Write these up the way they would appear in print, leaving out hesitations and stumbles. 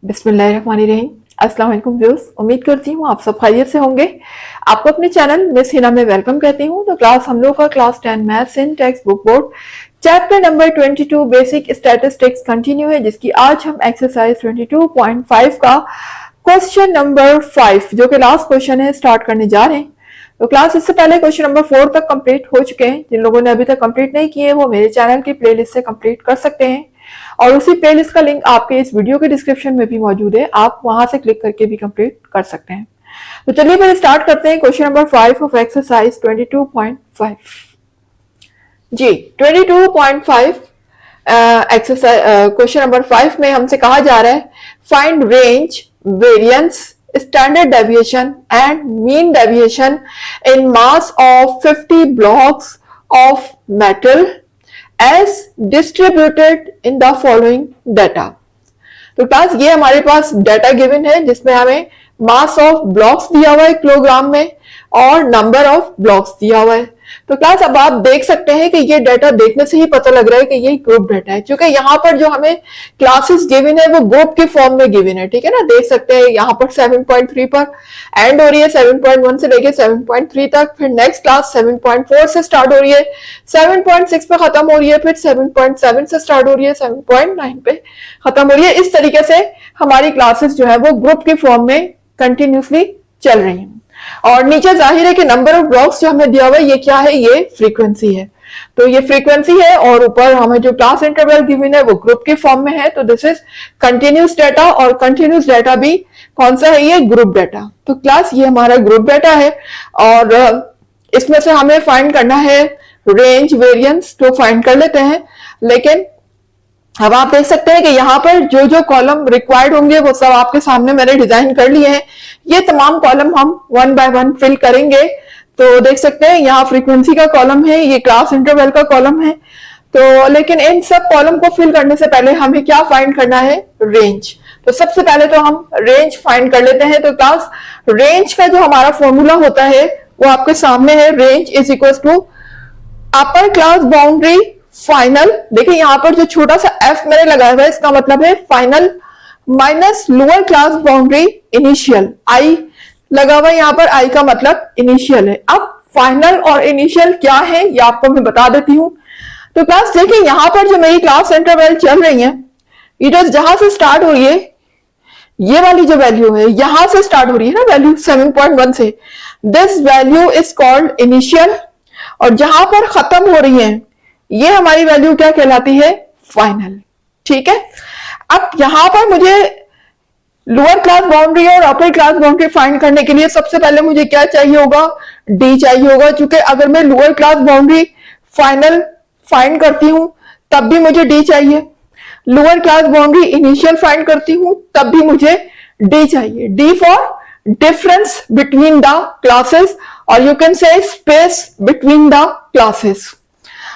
बिस्मिल्लाहिर्रहमानिर्रहीम। अस्सलाम वालेकुम व्यूअर्स, उम्मीद करती हूँ आप सब खैरियत से होंगे। आपको अपने चैनल मिस हिना में वेलकम कहती हूँ। तो क्लास हम लोग का क्लास 10 मैथ्स इन text book board chapter number 22 basic statistics continue है, जिसकी आज हम एक्सरसाइज 22.5 का क्वेश्चन नंबर 5 जो कि लास्ट क्वेश्चन है स्टार्ट करने जा रहे हैं। तो क्लास इससे पहले क्वेश्चन नंबर 4 तक कंप्लीट हो चुके हैं। जिन लोगों ने अभी तक कंप्लीट नहीं किए वो मेरे चैनल की प्लेलिस्ट से कंप्लीट कर सकते हैं और उसी प्लेलिस्ट का लिंक आपके इस वीडियो के डिस्क्रिप्शन में भी मौजूद है, आप वहां से क्लिक करके भी कंप्लीट कर सकते हैं। तो चलिए फिर स्टार्ट करते हैं क्वेश्चन नंबर 5 ऑफ एक्सरसाइज 22.5। जी 22.5 एक्सरसाइज क्वेश्चन नंबर 5 में हमसे कहा जा रहा है find range, variance, standard deviation and mean deviation in mass of 50 blocks of metal as distributed in the following data। तो क्लास ये हमारे पास डाटा गिवन है जिसमें हमें मास ऑफ ब्लॉक्स दिया हुआ है किलोग्राम में और नंबर ऑफ ब्लॉक्स दिया हुआ है। तो क्लास अब आप देख सकते हैं कि ये डाटा देखने से ही पता लग रहा है कि ये ग्रुप डाटा है, क्योंकि यहाँ पर जो हमें क्लासेस गिवन है वो ग्रुप के फॉर्म में गिवन है। ठीक है ना, देख सकते हैं यहाँ पर 7.3 पर एंड हो रही है, 7.1 से लेके 7.3 तक, फिर नेक्स्ट क्लास 7.4 से स्टार्ट हो रही है, 7.6 पे खत्म हो रही है, फिर 7.7 से स्टार्ट हो रही है, 7.9 पे खत्म हो रही है। इस तरीके से हमारी क्लासेस जो है वो ग्रुप के फॉर्म में कंटिन्यूसली चल रही है। और नीचे जाहिर है कि नंबर ऑफ ब्लॉक्स जो हमें दिया हुआ है ये क्या है, ये फ्रीक्वेंसी है। तो ये फ्रीक्वेंसी है और ऊपर हमें जो क्लास इंटरवल गिवन है वो ग्रुप के फॉर्म में है। तो दिस इज कंटिन्यूस डाटा और कंटिन्यूस डाटा भी कौन सा है, ये ग्रुप डाटा। तो क्लास ये हमारा ग्रुप डाटा है और इसमें से हमें फाइंड करना है रेंज, वेरिएंस। तो फाइंड कर लेते हैं, लेकिन अब आप देख सकते हैं कि यहाँ पर जो जो कॉलम रिक्वायर्ड होंगे वो सब आपके सामने मैंने डिजाइन कर लिए हैं। ये तमाम कॉलम हम वन बाय वन फिल करेंगे। तो देख सकते हैं यहाँ फ्रीक्वेंसी का कॉलम है, ये क्लास इंटरवल का कॉलम है। तो लेकिन इन सब कॉलम को फिल करने से पहले हमें क्या फाइंड करना है, रेंज। तो सबसे पहले तो हम रेंज फाइंड कर लेते हैं। तो क्लास रेंज का जो हमारा फॉर्मूला होता है वो आपके सामने है। Range is equal to upper class boundary final. देखिए यहाँ पर जो छोटा सा एफ मैंने लगाया हुआ है इसका मतलब है final minus lower class boundary initial. I लगा हुआ है यहाँ पर, आई का मतलब इनिशियल है। अब फाइनल और इनिशियल क्या है ये आपको मैं बता देती हूँ। तो क्लास देखिए यहाँ पर जो मेरी क्लास इंटरवल चल रही है, ये जो जहां से स्टार्ट हो रही है, ये वाली जो वैल्यू है यहां से स्टार्ट हो रही है ना, वैल्यू 7.1 से, this value is called initial. और जहां पर खत्म हो रही है ये हमारी वैल्यू क्या कहलाती है, फाइनल। ठीक है, अब यहां पर मुझे लोअर क्लास बाउंड्री और अपर क्लास बाउंड्री फाइंड करने के लिए सबसे पहले मुझे क्या चाहिए होगा, डी चाहिए होगा। क्योंकि अगर मैं lower class boundary final find करती हूं तब भी मुझे डी चाहिए, lower class boundary initial find करती हूं तब भी मुझे डी चाहिए। D for difference between the classes और you can say space between the classes.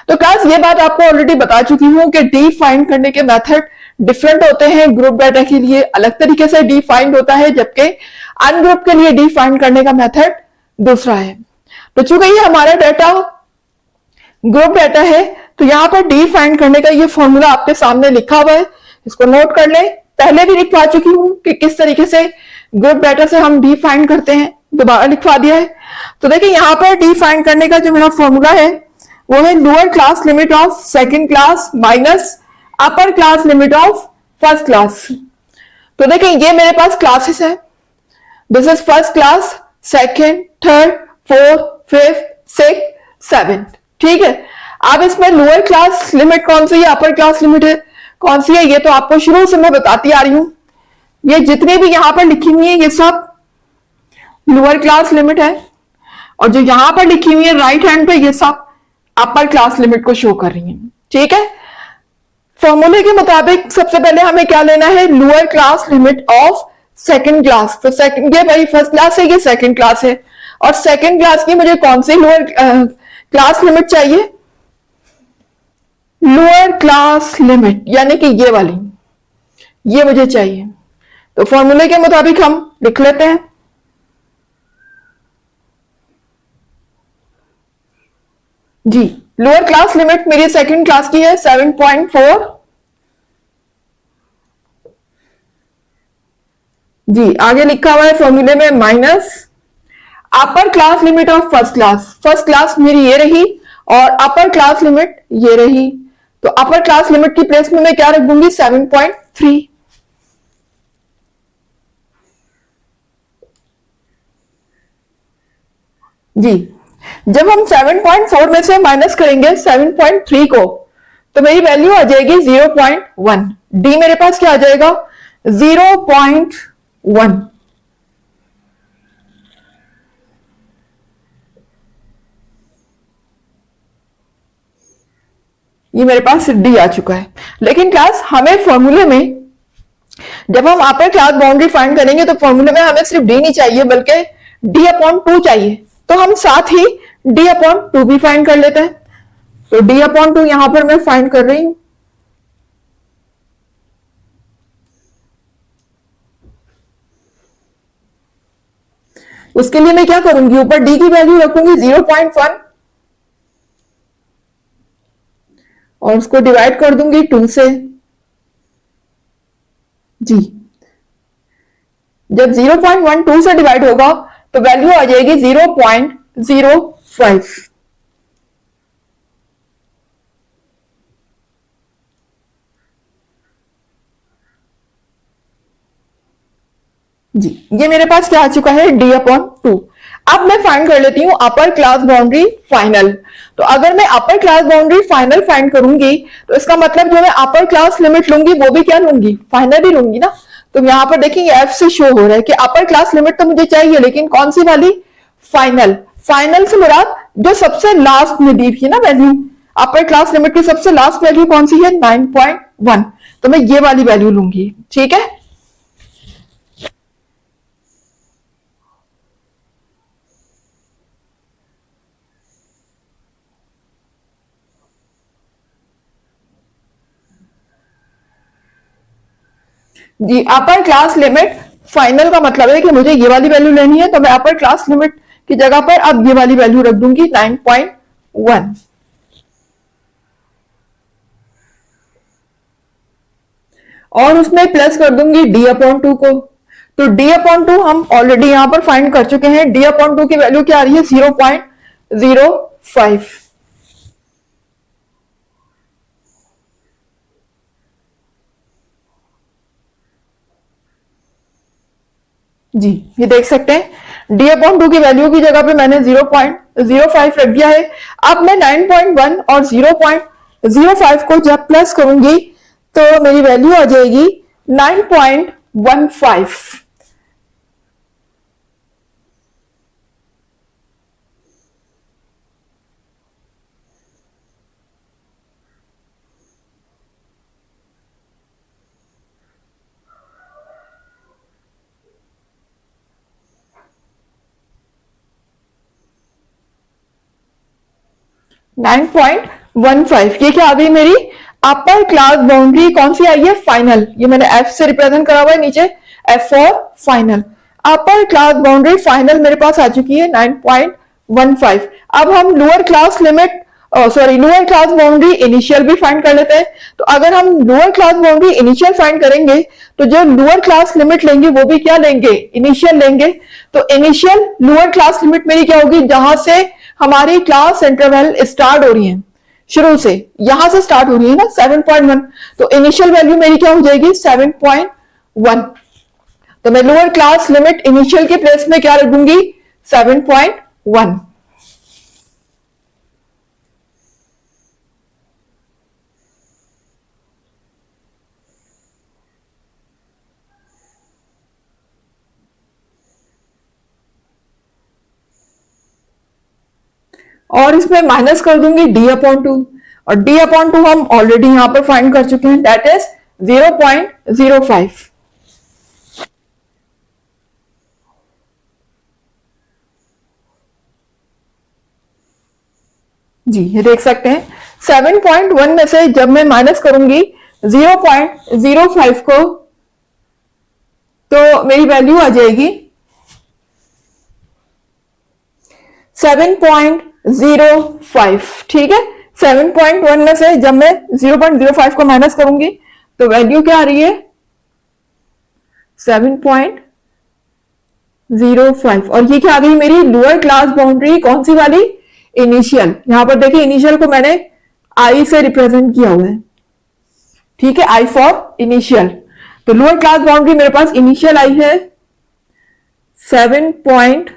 तो क्लास ये बात आपको ऑलरेडी बता चुकी हूं कि डी फाइंड करने के मेथड डिफरेंट होते हैं। ग्रुप डाटा के लिए अलग तरीके से डी फाइंड होता है, जबकि अनग्रुप के लिए डी फाइंड करने का मेथड दूसरा है। तो चूंकि ये हमारा डाटा ग्रुप डाटा है तो यहाँ पर डी फाइंड करने का ये फॉर्मूला आपके सामने लिखा हुआ है, इसको नोट कर लें। पहले भी लिखवा चुकी हूं कि किस तरीके से ग्रुप डाटा से हम डी फाइंड करते हैं, दोबारा लिखवा दिया है। तो देखिए यहाँ पर डी फाइंड करने का जो मेरा फॉर्मूला है वो है lower class limit of second class minus upper class limit of first class. तो देखिए ये मेरे पास क्लासेस है, this is first class, second, third, fourth, fifth, six, seventh. ठीक है, अब इसमें लोअर क्लास लिमिट कौन सी है, अपर क्लास लिमिट है कौन सी है, ये तो आपको शुरू से मैं बताती आ रही हूं। ये जितनी भी यहां पर लिखी हुई है ये सब लोअर क्लास लिमिट है और जो यहां पर लिखी हुई है राइट हैंड पे ये सब अपर क्लास लिमिट को शो कर रही है। ठीक है, फॉर्मूले के मुताबिक सबसे पहले हमें क्या लेना है, lower class limit of second class. तो सेकंड, ये भाई फर्स्ट क्लास है, ये सेकंड क्लास है और सेकंड क्लास की मुझे कौन सी लोअर क्लास लिमिट चाहिए, लोअर क्लास लिमिट यानी कि ये वाली, ये मुझे चाहिए। तो फॉर्मूले के मुताबिक हम लिख लेते हैं। जी लोअर क्लास लिमिट मेरी सेकंड क्लास की है 7.4 जी आगे लिखा हुआ है फॉर्मूले में minus upper class limit of first class मेरी ये रही और अपर क्लास लिमिट ये रही, तो अपर क्लास लिमिट की प्लेस में मैं क्या रख दूंगी 7.3। जी जब हम 7.4 में से माइनस करेंगे 7.3 को तो मेरी वैल्यू आ जाएगी 0.1। डी मेरे पास क्या आ जाएगा 0.1। ये मेरे पास डी आ चुका है। लेकिन क्लास हमें फॉर्मूले में जब हम अपर क्लास बाउंड्री फाइंड करेंगे तो फॉर्मूले में हमें सिर्फ डी नहीं चाहिए बल्कि डी अपॉन 2 चाहिए, तो हम साथ ही डी अपॉन 2 भी फाइंड कर लेते हैं। तो डी अपॉन 2 यहां पर मैं फाइंड कर रही हूं। उसके लिए मैं क्या करूंगी, ऊपर डी की वैल्यू रखूंगी 0.1 और उसको डिवाइड कर दूंगी 2 से। जी जब 0.12 से डिवाइड होगा तो वैल्यू आ जाएगी 0.05। जी ये मेरे पास क्या आ चुका है डी अपॉन 2। अब मैं फाइंड कर लेती हूं अपर क्लास बाउंड्री फाइनल। तो अगर मैं अपर क्लास बाउंड्री फाइनल फाइंड करूंगी तो इसका मतलब जो मैं अपर क्लास लिमिट लूंगी वो भी क्या लूंगी, फाइनल ही लूंगी ना। तो यहां पर देखिए एफ से शो हो रहा है कि अपर क्लास लिमिट तो मुझे चाहिए लेकिन कौन सी वाली, फाइनल। फाइनल से मुराद जो सबसे लास्ट में दी थी ना वैल्यू, अपर क्लास लिमिट की सबसे लास्ट वैल्यू कौन सी है 9.1, तो मैं ये वाली वैल्यू लूंगी। ठीक है जी अपर क्लास लिमिट फाइनल का मतलब है कि मुझे ये वाली वैल्यू लेनी है, तो मैं अपर क्लास लिमिट की जगह पर अब ये वाली वैल्यू रख दूंगी 9.1 और उसमें प्लस कर दूंगी डी अपॉन 2 को। तो डी अपॉन 2 हम ऑलरेडी यहां पर फाइंड कर चुके हैं। डी अपॉन 2 की वैल्यू क्या आ रही है 0.05। जी ये देख सकते हैं डी अपॉन 2 की वैल्यू की जगह पे मैंने 0.05 रख दिया है। अब मैं 9.1 और 0.05 को जब प्लस करूंगी तो मेरी वैल्यू आ जाएगी 9.15। 9.15 ये क्या आ गई मेरी अपर क्लास बाउंड्री, कौन सी आई है फाइनल। ये मैंने एफ से रिप्रेजेंट करा हुआ है नीचे, F for final. Upper class boundary final मेरे पास आ चुकी है 9.15। अब हम lower class limit lower class boundary initial भी फाइंड कर लेते हैं। तो अगर हम lower class boundary initial find करेंगे तो जो लोअर क्लास लिमिट लेंगे वो भी क्या लेंगे, इनिशियल लेंगे। तो इनिशियल लोअर क्लास लिमिट मेरी क्या होगी, जहां से हमारी क्लास इंटरवल स्टार्ट हो रही है, शुरू से यहां से स्टार्ट हो रही है ना 7.1, तो इनिशियल वैल्यू मेरी क्या हो जाएगी 7.1। तो मैं लोअर क्लास लिमिट इनिशियल के प्लेस में क्या रख दूंगी 7.1। और इसमें माइनस कर दूंगी डी अपॉन 2 और डी अपॉन 2 हम ऑलरेडी यहां पर फाइंड कर चुके हैं, दैट इज 0.05। जी ये देख सकते हैं 7.1 में से जब मैं माइनस करूंगी 0.05 को तो मेरी वैल्यू आ जाएगी 7.05। ठीक है 7.1 में से जब मैं 0.05 को माइनस करूंगी तो वैल्यू क्या आ रही है 7.05। 0.05 और ये क्या आ गई मेरी लोअर क्लास बाउंड्री, कौन सी वाली, इनिशियल। यहां पर देखिए इनिशियल को मैंने आई से रिप्रेजेंट किया हुआ है, ठीक है, आई फॉर इनिशियल। तो लोअर क्लास बाउंड्री मेरे पास इनिशियल आई है 7.05,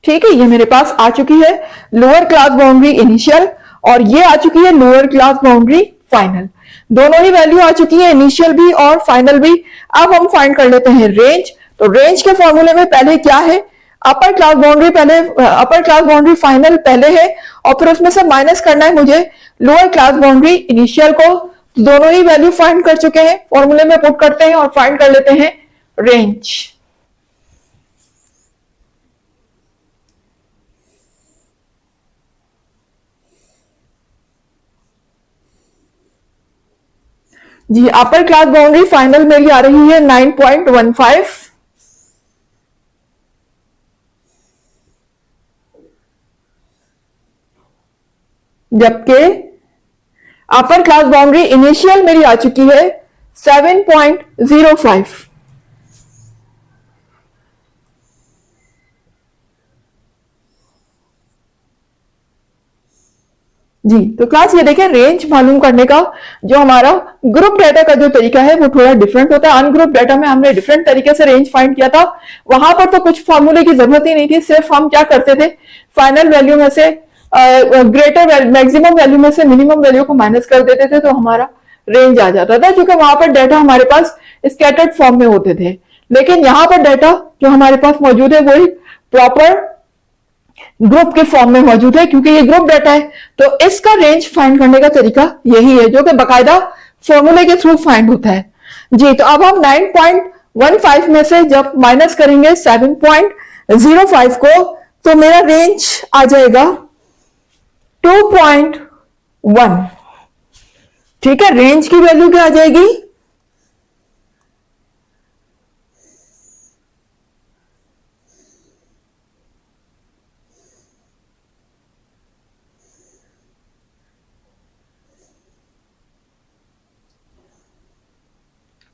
ठीक है, ये मेरे पास आ चुकी है लोअर क्लास बाउंड्री इनिशियल और ये आ चुकी है लोअर क्लास बाउंड्री फाइनल। दोनों ही वैल्यू आ चुकी है, इनिशियल भी और फाइनल भी। अब हम फाइंड कर लेते हैं रेंज। तो रेंज के फॉर्मूले में पहले क्या है, अपर क्लास बाउंड्री पहले, अपर क्लास बाउंड्री फाइनल पहले है और फिर उसमें से माइनस करना है मुझे लोअर क्लास बाउंड्री इनिशियल को। दोनों ही वैल्यू फाइंड कर चुके हैं, फॉर्मूले में पुट करते हैं और फाइंड कर लेते हैं रेंज। जी, अपर क्लास बाउंड्री फाइनल मेरी आ रही है 9.15, जबकि अपर क्लास बाउंड्री इनिशियल मेरी आ चुकी है 7.05। जी, तो क्लास ये देखें, रेंज मालूम करने का जो हमारा ग्रुप डाटा का जो तरीका है वो थोड़ा डिफरेंट होता है। अनग्रुप डाटा में हमने डिफरेंट तरीके से रेंज फाइंड किया था, वहां पर तो कुछ फॉर्मूले की जरूरत ही नहीं थी, सिर्फ हम क्या करते थे, फाइनल वैल्यू में से ग्रेटर मैक्सिमम वैल्यू में से मिनिमम वैल्यू को माइनस कर देते थे तो हमारा रेंज आ जाता था, क्योंकि वहां पर डाटा हमारे पास स्कैटर्ड फॉर्म में होते थे। लेकिन यहाँ पर डाटा जो हमारे पास मौजूद है वो प्रॉपर ग्रुप के फॉर्म में मौजूद है, क्योंकि ये ग्रुप डाटा है। तो इसका रेंज फाइंड करने का तरीका यही है, जो कि बकायदा फॉर्मूले के थ्रू फाइंड होता है। जी, तो अब हम 9.15 में से जब माइनस करेंगे 7.05 को तो मेरा रेंज आ जाएगा 2.1, ठीक है। रेंज की वैल्यू क्या आ जाएगी,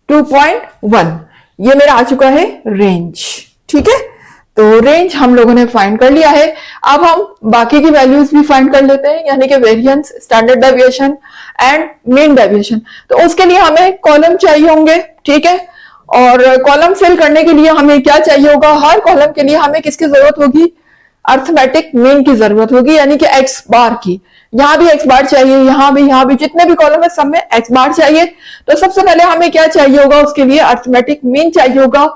2.1, ये मेरा आ चुका है रेंज, ठीक है। तो रेंज हम लोगों ने फाइंड कर लिया है। अब हम बाकी की वैल्यूज भी फाइंड कर लेते हैं, यानी कि variance, standard deviation and mean deviation. तो उसके लिए हमें कॉलम चाहिए होंगे, ठीक है। और कॉलम फिल करने के लिए हमें क्या चाहिए होगा, हर कॉलम के लिए हमें किसकी जरूरत होगी, अर्थमेटिक मीन की जरूरत होगी, यानी कि एक्स बार की। यहां भी एक्स बार चाहिए, यहां भी जितने भी कॉलम है सब में एक्स बार चाहिए। तो सबसे पहले हमें क्या चाहिए होगा, उसके लिए अर्थमेटिक मीन चाहिए होगा।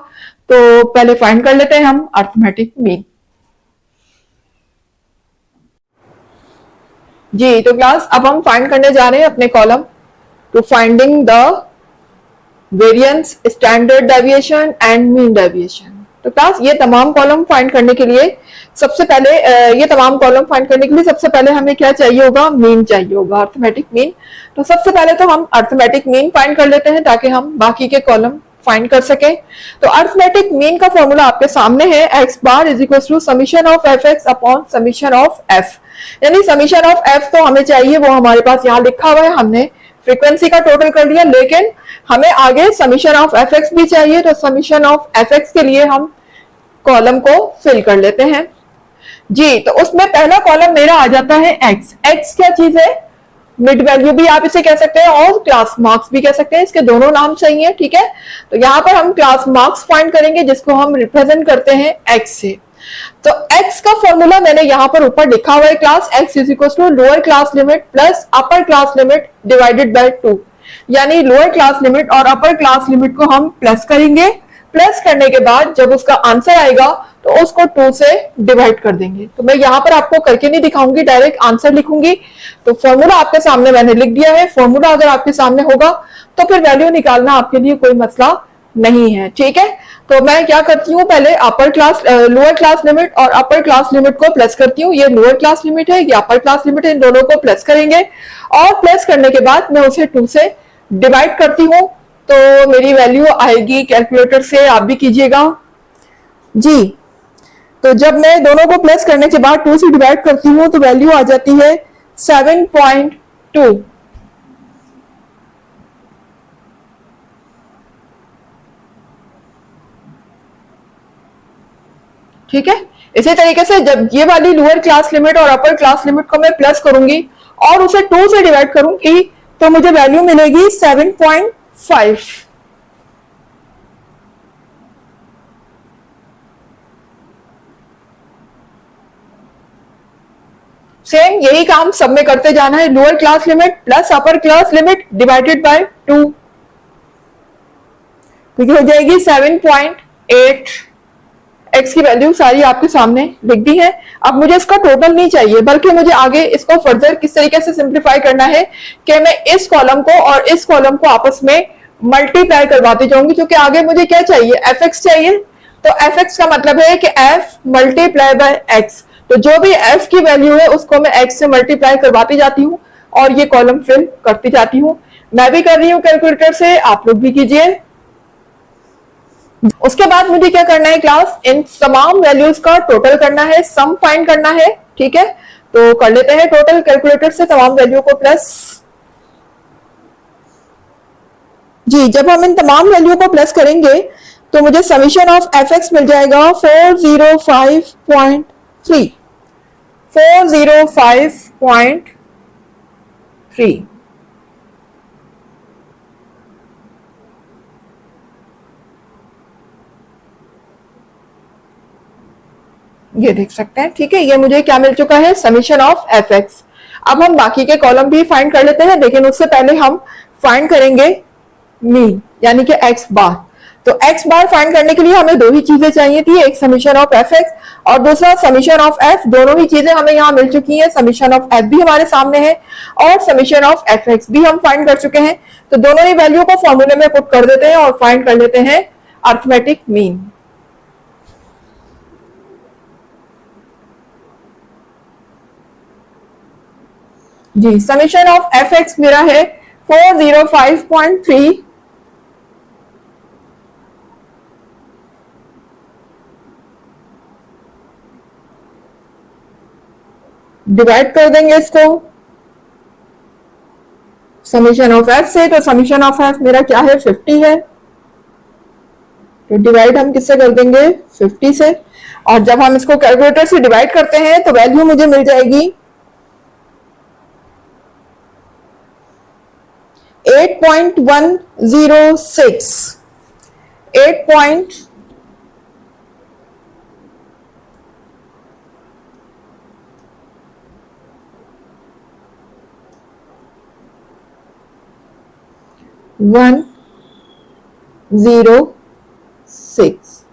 तो पहले फाइंड कर लेते हैं हम अर्थमेटिक मीन। जी, तो क्लास अब हम फाइंड करने जा रहे हैं अपने column to finding the variance, standard deviation and mean deviation. तो क्लास ये तमाम कॉलम फाइंड करने के लिए सबसे पहले सबसे पहले हमें क्या चाहिए होगा, मीन चाहिए होगा, अर्थमेटिक मीन। तो सबसे पहले तो हम अर्थमेटिक मीन फाइंड कर लेते हैं ताकि हम बाकी के कॉलम फाइंड कर सके। तो अर्थमेटिक मीन का फॉर्मूला आपके सामने है, X bar is equal to summation of F X upon summation of F. यानी समीशन ऑफ एफ तो हमें चाहिए, वो हमारे पास यहाँ लिखा हुआ है, हमने फ्रीक्वेंसी का टोटल कर लिया, लेकिन हमें आगे समीशन ऑफ एफ एक्स भी चाहिए। तो समीशन ऑफ एफ एक्स के लिए हम कॉलम को फिल कर लेते हैं। जी, तो उसमें पहला कॉलम मेरा आ जाता है एक्स। एक्स क्या चीज है, मिड वैल्यू भी आप इसे कह सकते हैं और क्लास मार्क्स भी कह सकते हैं, इसके दोनों नाम सही है, ठीक है। तो यहाँ पर हम क्लास मार्क्स फाइंड करेंगे जिसको हम रिप्रेजेंट करते हैं एक्स से। तो एक्स का फॉर्मूला मैंने यहाँ पर ऊपर लिखा हुआ है, class X is equal to lower class limit plus upper class limit divided by 2। यानी लोअर क्लास लिमिट और अपर क्लास लिमिट को हम प्लस करेंगे, प्लस करने के बाद जब उसका आंसर आएगा तो उसको 2 से डिवाइड कर देंगे। तो मैं यहाँ पर आपको करके नहीं दिखाऊंगी, डायरेक्ट आंसर लिखूंगी। तो फॉर्मूला आपके सामने मैंने लिख दिया है। फॉर्मूला अगर आपके सामने होगा तो फिर वैल्यू निकालना आपके लिए कोई मसला नहीं है, ठीक है। तो मैं क्या करती हूँ, पहले लोअर क्लास लिमिट और अपर क्लास लिमिट को प्लस करती हूँ। ये लोअर क्लास लिमिट है, ये अपर क्लास लिमिट है, इन दोनों को प्लस करेंगे और प्लस करने के बाद मैं उसे 2 से डिवाइड करती हूँ। तो मेरी वैल्यू आएगी, कैलकुलेटर से आप भी कीजिएगा जी। तो जब मैं दोनों को प्लस करने के बाद 2 से डिवाइड करती हूँ तो वैल्यू आ जाती है 7.2। ठीक है। इसी तरीके से जब ये वाली लोअर क्लास लिमिट और अपर क्लास लिमिट को मैं प्लस करूंगी और उसे 2 से डिवाइड करूंगी तो मुझे वैल्यू मिलेगी 7.5। सेम यही काम सब में करते जाना है, lower class limit plus upper class limit divided by 2, तो हो जाएगी 7.8। एक्स की वैल्यू सारी आपके सामने लिख दी है। अब मुझे इसका टोटल नहीं चाहिए, बल्कि मुझे आगे इसको फर्दर किस तरीके से सिंप्लीफाई करना है कि मैं इस कॉलम को और इस कॉलम को आपस में मल्टीप्लाई करवाती जाऊंगी, क्योंकि आगे मुझे क्या चाहिए, एफ एक्स चाहिए। तो एफ एक्स का मतलब है कि एफ मल्टीप्लाई बाय एक्स, तो जो भी एफ की वैल्यू है उसको मैं एक्स से मल्टीप्लाई करवाती जाती हूँ और ये कॉलम फिल करती जाती हूँ। मैं भी कर रही हूँ कैलकुलेटर से, आप लोग भी कीजिए। उसके बाद मुझे क्या करना है क्लास, इन तमाम वैल्यूज का टोटल करना है, सम फाइंड करना है। ठीक है, तो कर लेते हैं टोटल कैलकुलेटर से तमाम वैल्यू को प्लस। जी, जब हम इन तमाम वैल्यू को प्लस करेंगे तो मुझे समीशन ऑफ एफ एक्स मिल जाएगा 405.3। 405.3। ये देख सकते हैं। ठीक है, ये मुझे क्या मिल चुका है, समीशन ऑफ एफ एक्स। अब हम बाकी के कॉलम भी फाइंड कर लेते हैं, लेकिन उससे पहले हम फाइंड करेंगे मीन, यानी कि एक्स बार। तो एक्स बार फाइंड करने के लिए हमें दो ही चीजें चाहिए थी, एक समीशन ऑफ एफ एक्स और दूसरा समीशन ऑफ एफ। दोनों ही चीजें हमें यहाँ मिल चुकी हैं, समीशन ऑफ एफ भी हमारे सामने है और समीशन ऑफ एफ एक्स भी हम फाइंड कर चुके हैं। तो दोनों ही वैल्यू को फॉर्मूले में पुट कर देते हैं और फाइंड कर लेते हैं अर्थमेटिक मीन। जी, समीशन ऑफ एफ एक्स मेरा है 405.3 डिवाइड कर देंगे इसको समीशन ऑफ एफ से। तो समीशन ऑफ एफ मेरा क्या है, 50 है, तो डिवाइड हम किससे कर देंगे, 50 से। और जब हम इसको कैलकुलेटर से डिवाइड करते हैं तो वैल्यू मुझे मिल जाएगी 8.106। 8.106।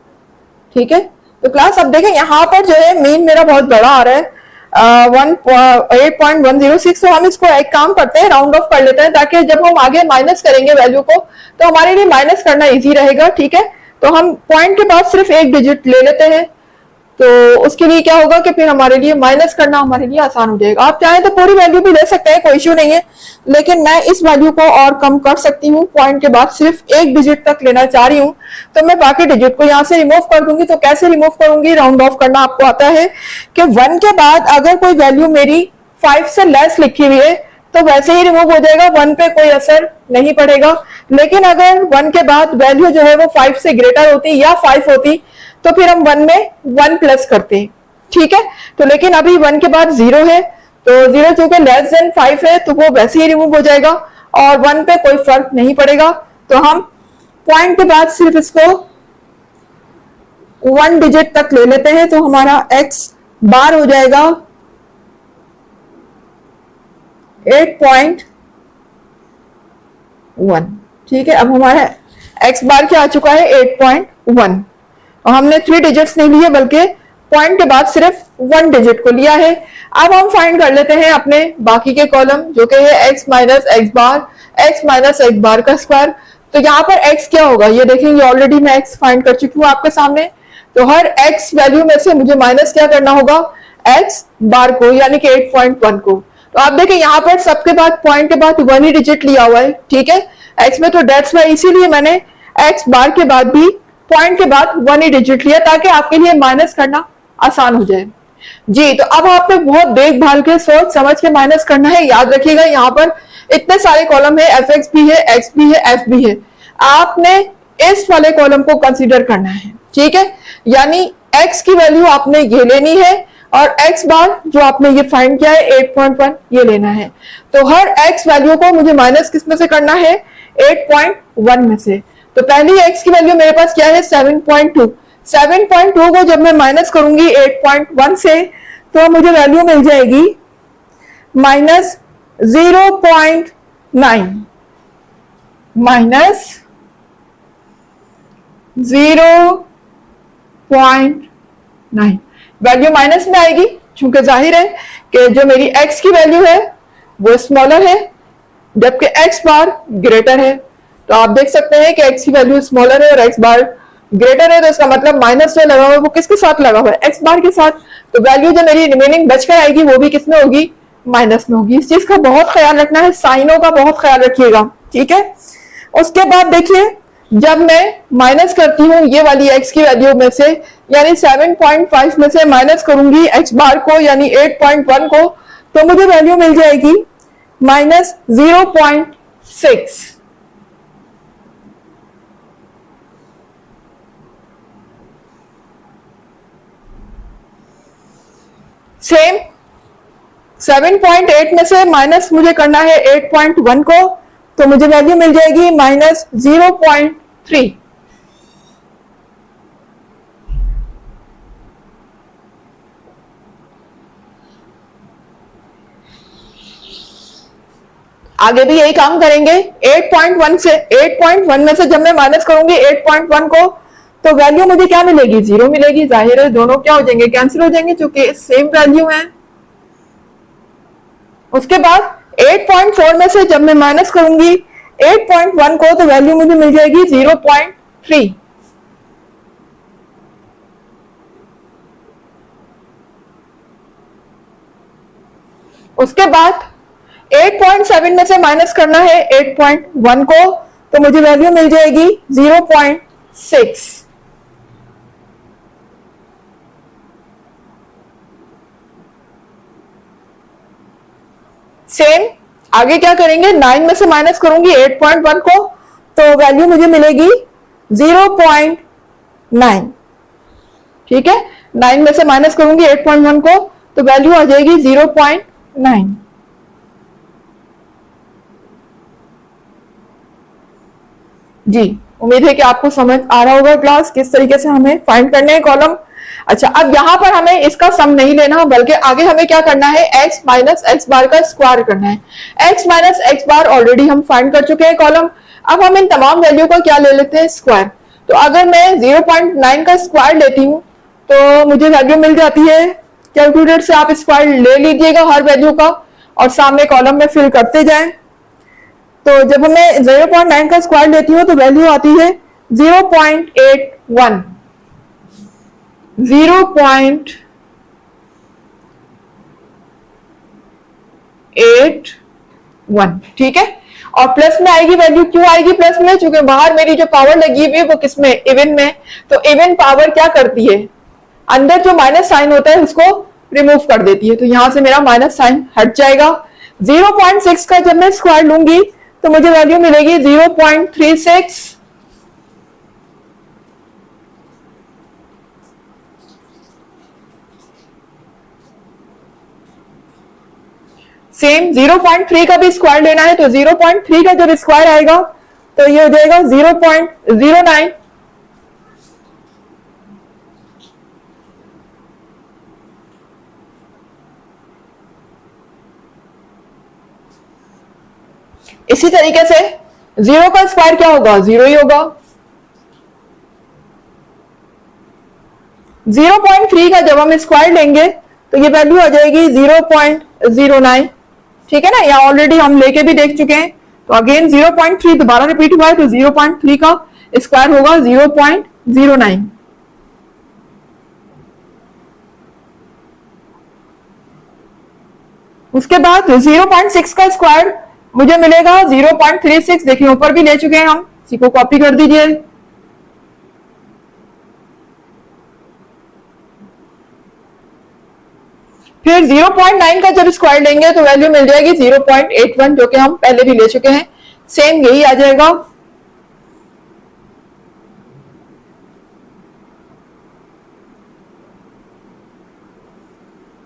ठीक है, तो क्लास अब देखें यहां पर जो है मीन मेरा बहुत बड़ा आ रहा है 8.106। तो हम इसको एक काम करते हैं, राउंड ऑफ कर लेते हैं, ताकि जब हम आगे माइनस करेंगे वैल्यू को तो हमारे लिए माइनस करना इजी रहेगा। ठीक है, तो हम पॉइंट के बाद सिर्फ एक डिजिट ले लेते हैं, तो उसके लिए क्या होगा कि फिर हमारे लिए माइनस करना हमारे लिए आसान हो जाएगा। आप चाहें तो पूरी वैल्यू भी ले सकते हैं, कोई इश्यू नहीं है, लेकिन मैं इस वैल्यू को और कम कर सकती हूँ। पॉइंट के बाद सिर्फ एक डिजिट तक लेना चाह रही हूँ, तो मैं बाकी डिजिट को यहाँ से रिमूव कर दूंगी। तो कैसे रिमूव करूंगी, राउंड ऑफ करना आपको आता है कि 1 के बाद अगर कोई वैल्यू मेरी 5 से लेस लिखी हुई है तो वैसे ही रिमूव हो जाएगा, 1 पे कोई असर नहीं पड़ेगा। लेकिन अगर 1 के बाद वैल्यू जो है वो 5 से ग्रेटर होती या 5 होती तो फिर हम 1 में 1 प्लस करते हैं। ठीक है, तो लेकिन अभी 1 के बाद 0 है, तो 0 चूंकि लेस देन 5 है तो वो वैसे ही रिमूव हो जाएगा और 1 पे कोई फर्क नहीं पड़ेगा। तो हम पॉइंट के बाद सिर्फ इसको 1 डिजिट तक ले लेते हैं, तो हमारा एक्स बार हो जाएगा 8.1। ठीक है, अब हमारा एक्स बार क्या आ चुका है, 8.1। और हमने 3 डिजिट्स नहीं लिए बल्कि पॉइंट के बाद सिर्फ 1 डिजिट को लिया है। अब हम फाइंड कर लेते हैं अपने बाकी के कॉलम, जो कि है x माइनस एक्स बार का स्क्वायर। तो यहाँ पर x क्या होगा, ये देखेंगे, ऑलरेडी मैं x फाइंड कर चुकी हूँ आपके सामने। तो हर x वैल्यू में से मुझे माइनस क्या करना होगा, x बार को, यानी कि 8.1 को। तो आप देखें यहाँ पर सबके बाद पॉइंट के बाद 1 ही डिजिट लिया हुआ है। ठीक है, x में, तो डेट्स वाई इसीलिए मैंने x बार के बाद भी पॉइंट के बाद 1 ही डिजिट लिया, ताकि आपके लिए माइनस करना आसान हो जाए। जी, तो अब आपने बहुत देखभाल के सोच समझ के माइनस करना है। याद रखिएगा यहाँ पर इतने सारे कॉलम है, एफ एक्स भी है, एक्स भी है, एफ भी है। आपने इस वाले कॉलम को कंसीडर करना है। ठीक है, यानी x की वैल्यू आपने ये लेनी है और x बार जो आपने ये फाइंड किया है 8.1 ये लेना है। तो हर x वैल्यू को मुझे माइनस किस में से करना है, 8.1 में से। तो पहली x की वैल्यू मेरे पास क्या है, 7.2। 7.2 को जब मैं माइनस करूंगी 8.1 से तो मुझे वैल्यू मिल जाएगी माइनस 0.9, माइनस 0.9। वैल्यू माइनस में आएगी क्योंकि जाहिर है कि जो मेरी x की वैल्यू है वो स्मॉलर है जबकि x बार ग्रेटर है। तो आप देख सकते हैं कि x की वैल्यू स्मॉलर है और x बार ग्रेटर है, तो इसका मतलब माइनस जो लगा हुआ है वो किसके साथ लगा हुआ है, x बार के साथ। तो वैल्यू जो मेरी रिमेनिंग बचकर आएगी वो भी किसमें होगी, माइनस में होगी। इस चीज का बहुत ख्याल रखना है, साइनों का बहुत ख्याल रखिएगा, ठीक है। उसके बाद देखिए जब मैं माइनस करती हूँ ये वाली x की वैल्यू में से, यानी 7.5 में से माइनस करूंगी x बार को यानी 8.1 को, तो मुझे वैल्यू मिल जाएगी माइनस 0.6। सेम 7.8 में से माइनस मुझे करना है 8.1 को, तो मुझे वैल्यू मिल जाएगी माइनस 0.3। आगे भी यही काम करेंगे। 8.1 से 8.1 में से जब मैं माइनस करूंगी 8.1 को तो वैल्यू मुझे क्या मिलेगी, 0 मिलेगी। जाहिर है दोनों क्या हो जाएंगे, कैंसिल हो जाएंगे क्योंकि सेम वैल्यू है। उसके बाद 8.4 में से जब मैं माइनस करूंगी 8.1 को तो वैल्यू मुझे मिल जाएगी 0.3। उसके बाद 8.7 में से माइनस करना है 8.1 को, तो मुझे वैल्यू मिल जाएगी 0.6। सेम आगे क्या करेंगे, 9 में से माइनस करूंगी 8.1 को तो वैल्यू मुझे मिलेगी 0.9, ठीक है। 9 में से माइनस करूंगी 8.1 को तो वैल्यू आ जाएगी 0.9। जी उम्मीद है कि आपको समझ आ रहा होगा क्लास किस तरीके से हमें फाइंड करने हैं कॉलम। अच्छा, अब यहां पर हमें इसका सम नहीं लेना बल्कि आगे हमें क्या करना है, x माइनस एक्स बार का स्क्वायर करना है। x माइनस एक्स बार ऑलरेडी हम फाइंड कर चुके हैं कॉलम। अब हम इन तमाम वैल्यू का क्या ले लेते हैं, स्क्वायर। तो अगर मैं 0.9 का स्क्वायर लेती हूँ तो मुझे वैल्यू मिल जाती है, कैलकुलेटर से आप स्क्वायर ले लीजिएगा हर वैल्यू का और सामने कॉलम में फिल करते जाएं। तो जब मैं 0.9 का स्क्वायर लेती हूँ तो वैल्यू आती है 0.81, 0.81, ठीक है। और प्लस में आएगी वैल्यू, क्यों आएगी प्लस में, क्योंकि बाहर मेरी जो पावर लगी हुई है वो किसमें, इवन में। तो इवन पावर क्या करती है, अंदर जो माइनस साइन होता है उसको रिमूव कर देती है। तो यहां से मेरा माइनस साइन हट जाएगा। 0.6 का जब मैं स्क्वायर लूंगी तो मुझे वैल्यू मिलेगी 0.36। सेम 0.3 का भी स्क्वायर लेना है तो 0.3 का जब स्क्वायर आएगा तो ये हो जाएगा 0.09। इसी तरीके से 0 का स्क्वायर क्या होगा, 0 ही होगा। 0.3 का जब हम स्क्वायर लेंगे तो ये वैल्यू आ जाएगी 0.09, ठीक है ना। यहाँ ऑलरेडी हम लेके भी देख चुके हैं। तो अगेन 0.3 दोबारा रिपीट हुआ है तो 0.3 का स्क्वायर होगा 0.09। उसके बाद 0.6 का स्क्वायर मुझे मिलेगा 0.36। देखिए ऊपर भी ले चुके हैं हम, इसी को कॉपी कर दीजिए। फिर 0.9 का जब स्क्वायर लेंगे तो वैल्यू मिल जाएगी 0.81, जो कि हम पहले भी ले चुके हैं। सेम यही आ जाएगा।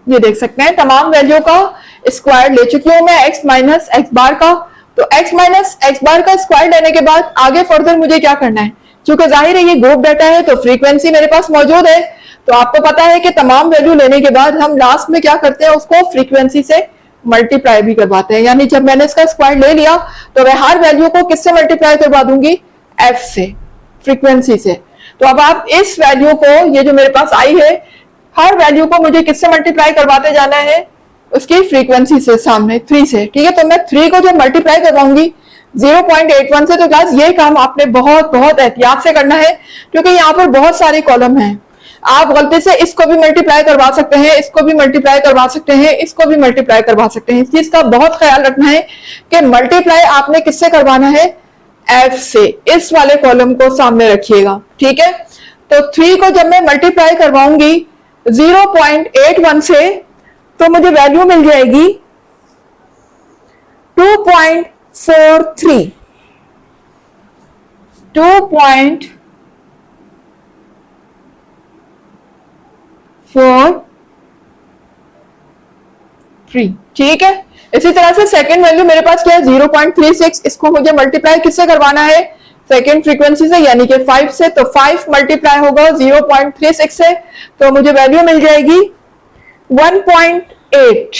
ये देख सकते हैं तमाम वैल्यू का स्क्वायर ले चुकी हूं मैं x माइनस एक्स बार का। तो x माइनस एक्स बार का स्क्वायर लेने के बाद आगे फर्दर मुझे क्या करना है, क्योंकि जाहिर है ये ग्रुप डाटा है तो फ्रीक्वेंसी मेरे पास मौजूद है। तो आपको पता है कि तमाम वैल्यू लेने के बाद हम लास्ट में क्या करते हैं, उसको फ्रीक्वेंसी से मल्टीप्लाई भी करवाते हैं। यानी जब मैंने इसका स्क्वायर ले लिया तो मैं हर वैल्यू को किससे मल्टीप्लाई करवा दूंगी, f से, फ्रीक्वेंसी से। तो अब आप इस वैल्यू को, ये जो मेरे पास आई है, हर वैल्यू को मुझे किससे मल्टीप्लाई करवाते जाना है, उसकी फ्रीक्वेंसी से, सामने 3 से। ठीक है, तो मैं 3 को जब मल्टीप्लाई करवाऊंगी 0.81 से, तो क्लास ये काम आपने बहुत बहुत एहतियात से करना है, क्योंकि यहाँ पर बहुत सारे कॉलम हैं। आप गलती से इसको भी मल्टीप्लाई करवा सकते हैं, इसको भी मल्टीप्लाई करवा सकते हैं, इसको भी मल्टीप्लाई करवा सकते हैं। इस चीज का बहुत ख्याल रखना है कि मल्टीप्लाई आपने किससे करवाना है, f से। इस वाले कॉलम को सामने रखिएगा। ठीक है, तो 3 को जब मैं मल्टीप्लाई करवाऊंगी 0.81 से, तो मुझे वैल्यू मिल जाएगी 2.43। 2.43। ठीक है, इसी तरह से सेकंड वैल्यू मेरे पास क्या है, 0.36। इसको मुझे मल्टीप्लाई किससे करवाना है, सेकेंड फ्रीक्वेंसी से, यानी कि 5 से। तो 5 मल्टीप्लाई होगा 0.36 से, तो मुझे वैल्यू मिल जाएगी 1.8।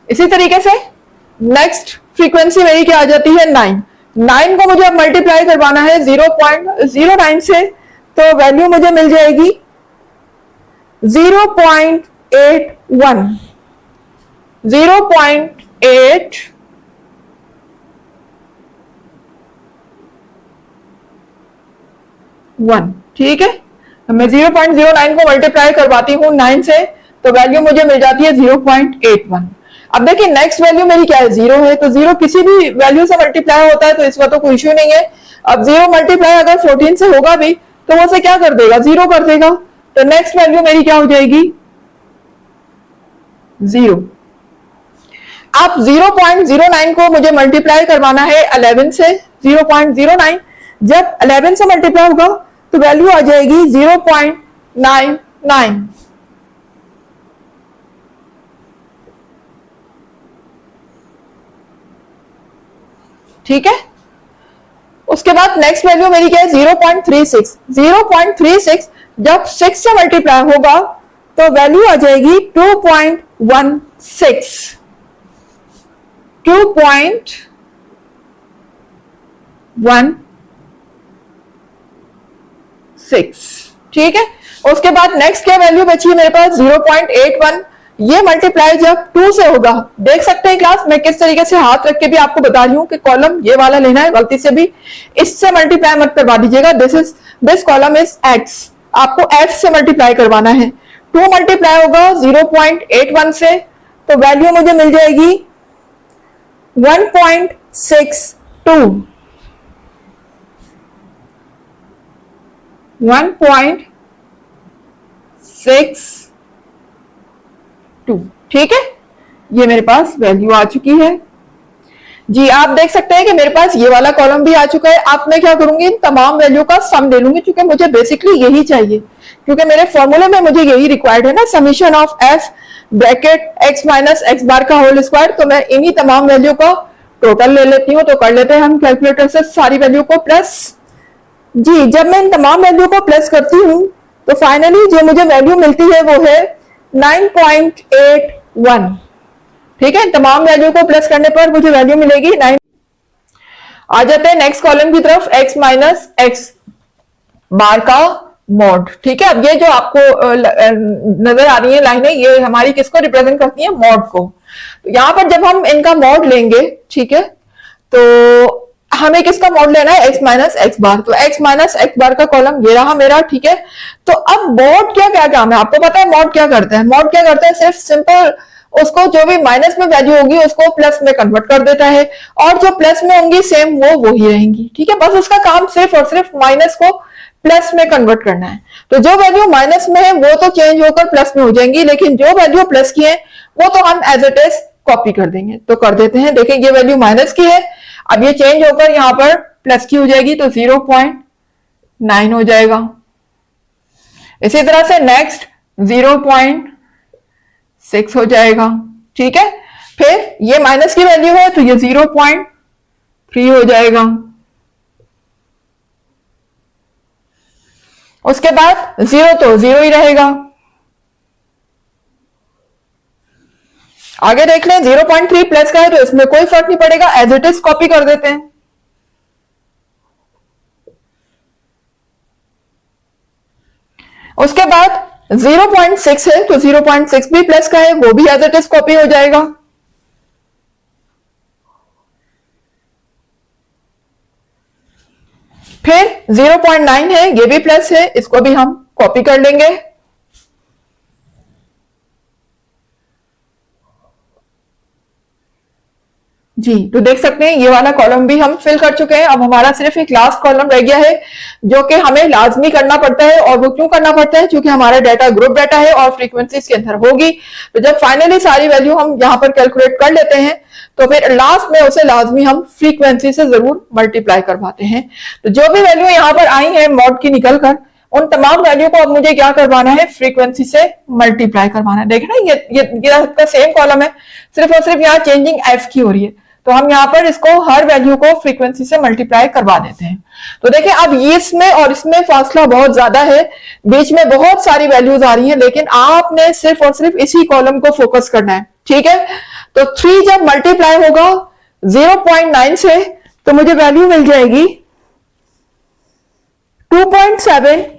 इसी तरीके से नेक्स्ट फ्रीक्वेंसी मेरी क्या आ जाती है, 9। 9 को मुझे अब मल्टीप्लाई करवाना है 0.09 से, तो वैल्यू मुझे मिल जाएगी 0.81। 0.81। ठीक है, मैं 0.09 को मल्टीप्लाई करवाती हूँ 9 से, तो वैल्यू मुझे मिल जाती है 0.81। अब देखिए नेक्स्ट वैल्यू मेरी क्या है, 0 है। तो 0 किसी भी वैल्यू से मल्टीप्लाई होता है, तो इसका तो कोई इश्यू नहीं है। अब 0 मल्टीप्लाई अगर 14 से होगा भी, तो वो से क्या कर देगा, 0 कर देगा। तो नेक्स्ट वैल्यू मेरी क्या हो जाएगी, 0। अब 0.09 को मुझे मल्टीप्लाई करवाना है 11 से। 0.09 जब 11 से मल्टीप्लाई होगा तो वैल्यू आ जाएगी 0.99। ठीक है, उसके बाद नेक्स्ट वैल्यू मेरी क्या है, 0.36। 0.36 जब 6 से मल्टीप्लाई होगा तो वैल्यू आ जाएगी 2.16। 2.16। ठीक है, उसके बाद नेक्स्ट क्या वैल्यू बची है मेरे पास, 0.81। ये मल्टीप्लाई जब 2 से होगा, देख सकते हैं क्लास मैं किस तरीके से हाथ रख के भी आपको बता रही हूं कि कॉलम ये वाला लेना है, गलती से भी इससे मल्टीप्लाई मत करवा दीजिएगा। दिस कॉलम इज x, आपको f से मल्टीप्लाई करवाना है। 2 मल्टीप्लाई होगा 0.81 से, तो वैल्यू मुझे मिल जाएगी 1.62। 1.62। ठीक है, ये मेरे पास वैल्यू आ चुकी है जी। आप देख सकते हैं कि मेरे पास ये वाला कॉलम भी आ चुका है। अब मैं क्या करूंगी, इन तमाम वैल्यू का सम ले लूंगी, क्योंकि मुझे बेसिकली यही चाहिए, क्योंकि मेरे फॉर्मूले में मुझे यही रिक्वायर्ड है ना, summation of f bracket x minus x bar का होल स्क्वायर। तो मैं इन्हीं तमाम वैल्यू का टोटल ले लेती हूँ। तो कर लेते हैं हम कैलकुलेटर से सारी वैल्यू को प्लस जी। जब मैं इन तमाम वैल्यू को प्लस करती हूँ तो फाइनली जो मुझे वैल्यू मिलती है वो है 9.81। ठीक है, तमाम वैल्यू को प्लस करने पर मुझे वैल्यू मिलेगी 9। आ जाते हैं नेक्स्ट कॉलम की तरफ, x माइनस एक्स बार का मॉड। ठीक है, अब ये जो आपको नजर आ रही है लाइनें, ये हमारी किसको रिप्रेजेंट करती है, मॉड को। तो यहां पर जब हम इनका मॉड लेंगे, ठीक है, तो हमें किसका मॉड लेना है, x माइनस एक्स बार। तो x माइनस एक्स बार का कॉलम ये रहा मेरा। ठीक है, तो अब मॉड क्या क्या काम है, आपको पता है मॉड क्या करता है। मॉड क्या करता है, सिर्फ सिंपल उसको जो भी माइनस में वैल्यू होगी उसको प्लस में कन्वर्ट कर देता है, और जो प्लस में होंगी सेम वो वही रहेंगी। ठीक है, बस उसका काम सिर्फ और सिर्फ माइनस को प्लस में कन्वर्ट करना है। तो जो वैल्यू माइनस में है वो तो चेंज होकर प्लस में हो जाएंगी, लेकिन जो वैल्यू प्लस की है वो तो हम एज इट इज कॉपी कर देंगे। तो कर देते हैं, देखें ये वैल्यू माइनस की है, अब ये चेंज होकर यहाँ पर प्लस की हो जाएगी तो 0.9 हो जाएगा। इसी तरह से नेक्स्ट 0.6 हो जाएगा। ठीक है, फिर ये माइनस की वैल्यू है तो ये 0.3 हो जाएगा। उसके बाद 0 तो 0 ही रहेगा। आगे देख लें, 0.3 प्लस का है तो इसमें कोई फर्क नहीं पड़ेगा, एज इट इज कॉपी कर देते हैं। उसके बाद 0.6 है तो 0.6 भी प्लस का है, वो भी एज इट इज कॉपी हो जाएगा। फिर 0.9 है, ये भी प्लस है, इसको भी हम कॉपी कर लेंगे। जी, तो देख सकते हैं ये वाला कॉलम भी हम फिल कर चुके हैं। अब हमारा सिर्फ एक लास्ट कॉलम रह गया है जो कि हमें लाजमी करना पड़ता है। और वो क्यों करना पड़ता है? क्योंकि हमारा डाटा ग्रुप डाटा है और फ्रीक्वेंसी इसके अंदर होगी। तो जब फाइनली सारी वैल्यू हम यहाँ पर कैलकुलेट कर लेते हैं तो फिर लास्ट में उसे लाजमी हम फ्रीक्वेंसी से जरूर मल्टीप्लाई करवाते हैं। तो जो भी वैल्यू यहाँ पर आई है मॉड की निकल कर, उन तमाम वैल्यू को अब मुझे क्या करवाना है? फ्रीक्वेंसी से मल्टीप्लाई करवाना है। देखना ये सेम कॉलम है, सिर्फ और सिर्फ यहाँ चेंजिंग एफ की हो रही है। तो हम यहाँ पर इसको हर वैल्यू को फ्रीक्वेंसी से मल्टीप्लाई करवा देते हैं। तो देखिए अब इसमें और इसमें फासला बहुत ज्यादा है, बीच में बहुत सारी वैल्यूज आ रही हैं, लेकिन आपने सिर्फ और सिर्फ इसी कॉलम को फोकस करना है। ठीक है, तो 3 जब मल्टीप्लाई होगा 0.9 से तो मुझे वैल्यू मिल जाएगी 2.7।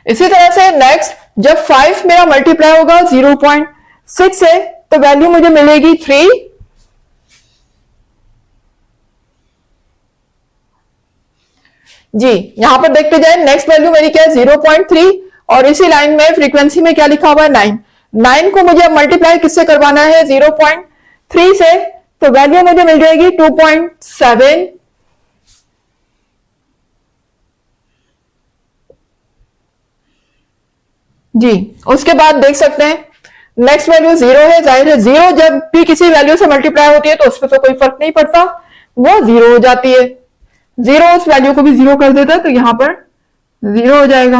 इसी तरह से नेक्स्ट जब 5 मेरा मल्टीप्लाई होगा 0.6 से तो वैल्यू मुझे मिलेगी 3। जी, यहां पर देखते जाए, नेक्स्ट वैल्यू मेरी क्या है? 0.3। और इसी लाइन में फ्रीक्वेंसी में क्या लिखा हुआ है? 9। 9 को मुझे अब मल्टीप्लाई किससे करवाना है? 0.3 से, तो वैल्यू मुझे मिल जाएगी 2.7। जी, उसके बाद देख सकते हैं नेक्स्ट वैल्यू 0 है। जाहिर है 0 जब भी किसी वैल्यू से मल्टीप्लाई होती है तो उसमें तो कोई फर्क नहीं पड़ता, वो 0 हो जाती है। 0 उस वैल्यू को भी 0 कर देता है तो यहां पर 0 हो जाएगा।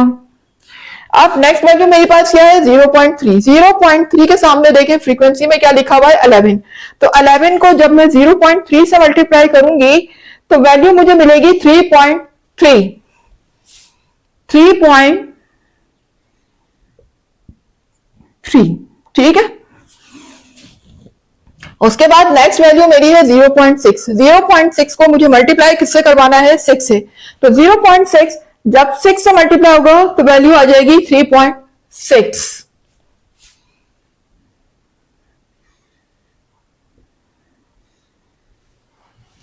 अब नेक्स्ट वैल्यू मेरे पास क्या है? 0.3। 0.3 के सामने देखें फ्रीक्वेंसी में क्या लिखा हुआ है? 11। तो 11 को जब मैं 0.3 से मल्टीप्लाई करूंगी तो वैल्यू मुझे मिलेगी 3.3। ठीक है, उसके बाद नेक्स्ट वैल्यू मेरी है 0.6। 0.6 को मुझे मल्टीप्लाई किससे करवाना है? 6 से। तो 0.6 जब 6 से मल्टीप्लाई होगा तो वैल्यू आ जाएगी 3.6।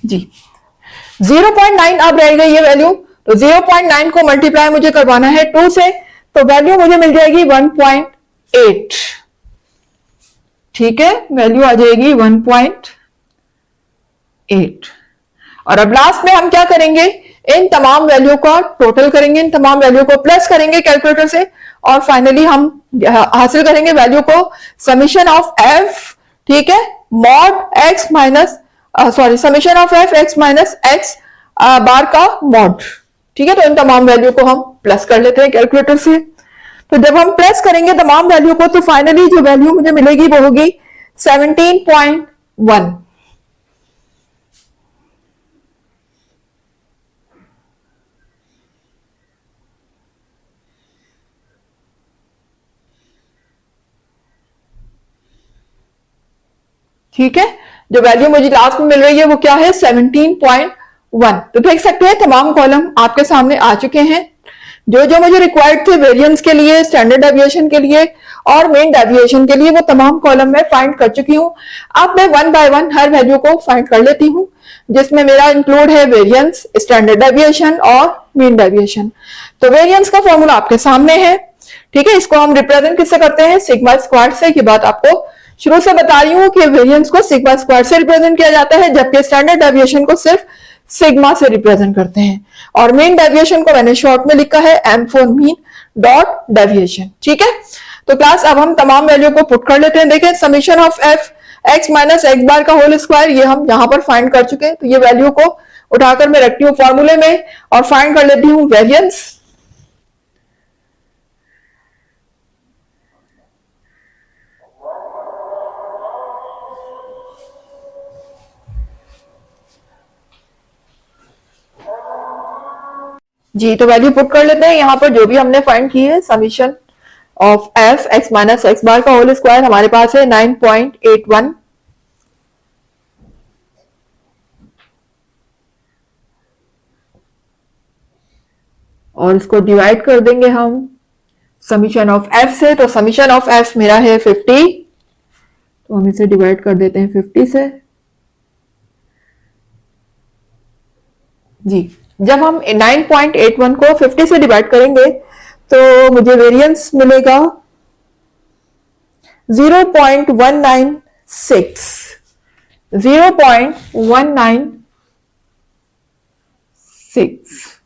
जी, 0.9 अब रह गई ये वैल्यू। तो 0.9 को मल्टीप्लाई मुझे करवाना है 2 से, तो वैल्यू मुझे मिल जाएगी 1.8। ठीक है, वैल्यू आ जाएगी 1.8। और अब लास्ट में हम क्या करेंगे? इन तमाम वैल्यू का टोटल करेंगे, इन तमाम वैल्यू को प्लस करेंगे कैलकुलेटर से, और फाइनली हम हासिल करेंगे वैल्यू को समीशन ऑफ एफ। ठीक है, mod x minus summation of F x minus x bar का मॉड। ठीक है, तो इन तमाम वैल्यू को हम प्लस कर लेते हैं कैलकुलेटर से। तो जब हम प्लस करेंगे तमाम वैल्यू को तो फाइनली जो वैल्यू मुझे मिलेगी वो होगी 17.1। ठीक है, जो वैल्यू मुझे लास्ट में मिल रही है वो क्या है? 17.1। तो देख सकते हैं तमाम कॉलम आपके सामने आ चुके हैं। जो जो मुझे रिक्वायर्ड थे वेरिएंस के लिए, स्टैंडर्ड डेविएशन के लिए और मेन डेविएशन के लिए, वो तमाम कॉलम में फाइंड कर चुकी हूं। अब मैं 1 बाय 1 हर वैल्यू को फाइंड कर लेती हूं, जिसमें मेरा इंक्लूड है वेरिएंस, स्टैंडर्ड डेविएशन और मेन डेविएशन। तो वेरिएंस का फॉर्मूला आपके सामने है। ठीक है, इसको हम रिप्रेजेंट किससे करते हैं? सिग्मा स्क्वायर से। ये बात आपको शुरू से बता रही हूं कि वेरिएंस को सिग्मा स्क्वायर से रिप्रेजेंट किया जाता है, जबकि स्टैंडर्ड डेविएशन को सिर्फ सिग्मा से रिप्रेजेंट करते हैं। और मेन डेविएशन को मैंने शॉर्ट में लिखा है M for mean dot deviation. ठीक है, तो क्लास अब हम तमाम वैल्यू को पुट कर लेते हैं। देखें summation of F x minus x bar का होल स्क्वायर ये हम यहां पर फाइंड कर चुके हैं। तो ये वैल्यू को उठाकर मैं रखती हूँ फॉर्मूले में और फाइंड कर लेती हूँ वेरिएंस। जी तो वैल्यू पुट कर लेते हैं यहां पर जो भी हमने फाइंड की है। Summation of F x minus x bar का होल स्क्वायर हमारे पास है 9.81 और इसको डिवाइड कर देंगे हम समीशन ऑफ एफ से। तो समीशन ऑफ एफ मेरा है 50, तो हम इसे डिवाइड कर देते हैं 50 से। जी जब हम 9.81 को 50 से डिवाइड करेंगे तो मुझे वेरिएंस मिलेगा 0.196 0.196।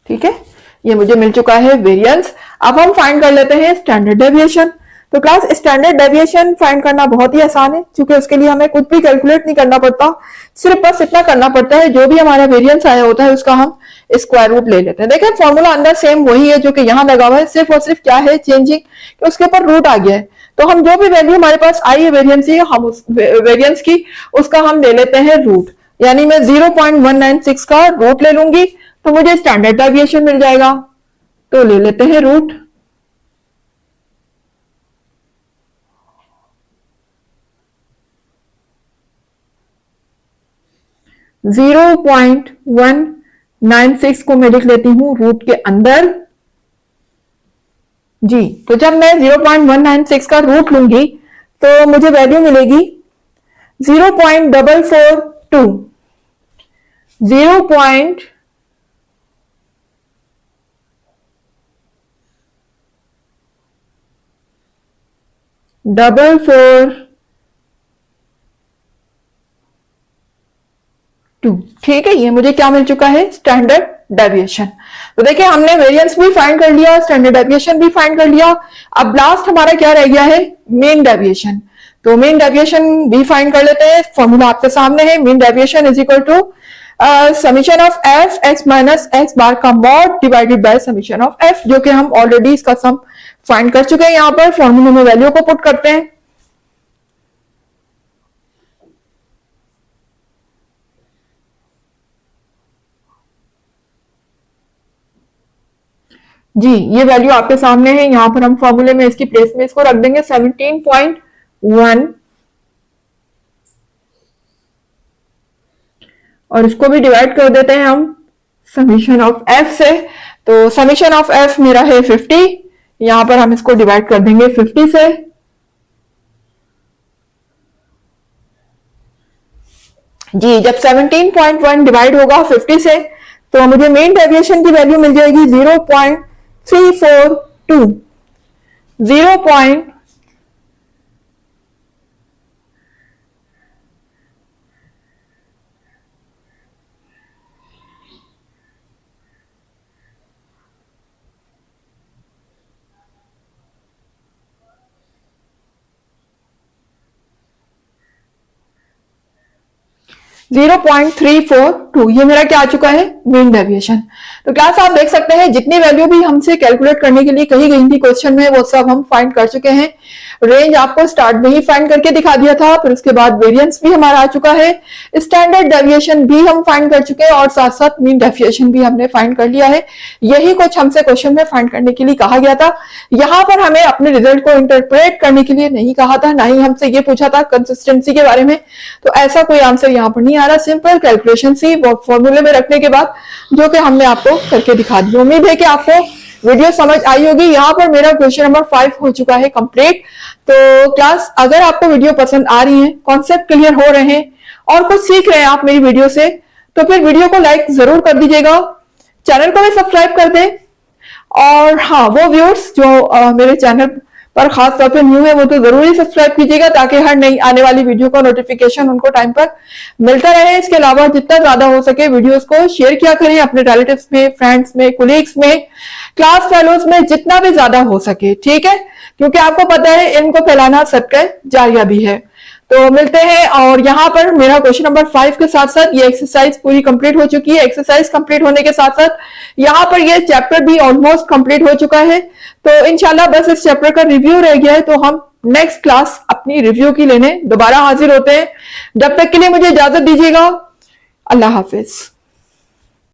ठीक है, ये मुझे मिल चुका है वेरिएंस। अब हम फाइंड कर लेते हैं स्टैंडर्ड डेविएशन। तो क्लास स्टैंडर्ड डेविएशन फाइंड करना बहुत ही आसान है, क्योंकि उसके लिए हमें कुछ भी कैलकुलेट नहीं करना पड़ता, सिर्फ बस इतना करना पड़ता है जो भी हमारा वेरिएंस आया होता है उसका हम स्क्वायर रूट ले लेते हैं। देखिए फॉर्मूला अंदर सेम वही है जो कि यहाँ लगा हुआ है, सिर्फ और सिर्फ क्या है चेंजिंग कि उसके ऊपर रूट आ गया है। तो हम जो भी वैल्यू हमारे पास आई है वेरिएंस की, हम उस वेरिएंस की उसका हम ले लेते हैं रूट, यानी मैं 0.196 का रूट ले लूंगी तो मुझे स्टैंडर्ड डेविएशन मिल जाएगा। तो ले लेते हैं रूट। जीरो 0.196 को मैं लिख लेती हूं रूट के अंदर। जी तो जब मैं 0.196 का रूट लूंगी तो मुझे वैल्यू मिलेगी 0.442 0.442। ठीक है, ये मुझे क्या मिल चुका है स्टैंडर्ड डेविएशन। तो देखिए हमने वेरिएंस भी फाइंड कर लिया, स्टैंडर्ड डेविएशन भी फाइंड कर लिया। अब लास्ट हमारा क्या रह गया है मीन डेविएशन। तो मीन डेविएशन भी फाइंड कर लेते हैं। फॉर्मूला आपके सामने है, mean deviation is equal to summation of F x minus x bar का mod divided by summation of f, जो कि हम ऑलरेडी इसका सम फाइंड कर चुके हैं। यहाँ पर फॉर्मूले में वैल्यू को पुट करते हैं। जी ये वैल्यू आपके सामने है, यहां पर हम फॉर्मूले में इसकी प्लेस में इसको रख देंगे 17.1 और इसको भी डिवाइड कर देते हैं हम समीशन ऑफ एफ से। तो समीशन ऑफ एफ मेरा है 50, यहां पर हम इसको डिवाइड कर देंगे 50 से। जी जब 17.1 डिवाइड होगा 50 से तो मुझे मेन डेविएशन की वैल्यू मिल जाएगी 0.342 0.342। ये मेरा क्या आ चुका है मीन डेविएशन। तो क्लास आप देख सकते हैं जितनी वैल्यू भी हमसे कैलकुलेट करने के लिए कही गई थी क्वेश्चन में वो सब हम फाइंड कर चुके हैं। रेंज आपको स्टार्ट में ही फाइंड करके दिखा दिया था, फिर उसके बाद वेरिएंस भी हमारा आ चुका है, स्टैंडर्ड डेविएशन भी हम फाइंड कर चुके हैं और साथ साथ मीन डेविएशन भी हमने फाइंड कर लिया है। यही कुछ हमसे क्वेश्चन में फाइंड करने के लिए कहा गया था। यहाँ पर हमें अपने रिजल्ट को इंटरप्रेट करने के लिए नहीं कहा था, ना ही हमसे ये पूछा था कंसिस्टेंसी के बारे में। तो ऐसा कोई आंसर यहाँ पर नहीं आ रहा, सिंपल कैलकुलेशन सी वो फॉर्मूले में रखने के बाद जो कि हमने आपको करके दिखा दी। उम्मीद है कि आपको वीडियो समझ आई होगी। यहाँ पर मेरा क्वेश्चन नंबर 5 हो चुका है कंप्लीट। तो क्लास अगर आपको वीडियो पसंद आ रही है, कॉन्सेप्ट क्लियर हो रहे हैं और कुछ सीख रहे हैं आप मेरी वीडियो से, तो फिर वीडियो को लाइक जरूर कर दीजिएगा, चैनल को भी सब्सक्राइब कर दें। और हाँ वो व्यूअर्स जो मेरे चैनल पर खास तौर पे न्यू है वो तो जरूरी सब्सक्राइब कीजिएगा ताकि हर नई आने वाली वीडियो का नोटिफिकेशन उनको टाइम पर मिलता रहे। इसके अलावा जितना ज्यादा हो सके वीडियोस को शेयर किया करें अपने रिलेटिव्स में, फ्रेंड्स में, कोलीग्स में, क्लास फेलोज में, जितना भी ज्यादा हो सके, ठीक है, क्योंकि आपको पता है इनको फैलाना सदका जारिया भी है। तो मिलते हैं। और यहाँ पर मेरा क्वेश्चन नंबर 5 के साथ साथ ये एक्सरसाइज पूरी कंप्लीट हो चुकी है। एक्सरसाइज कंप्लीट होने के साथ साथ यहाँ पर ये चैप्टर भी ऑलमोस्ट कंप्लीट हो चुका है। तो इंशाल्लाह बस इस चैप्टर का रिव्यू रह गया है, तो हम नेक्स्ट क्लास अपनी रिव्यू की लेने दोबारा हाजिर होते हैं। जब तक के लिए मुझे इजाजत दीजिएगा। अल्लाह हाफिज।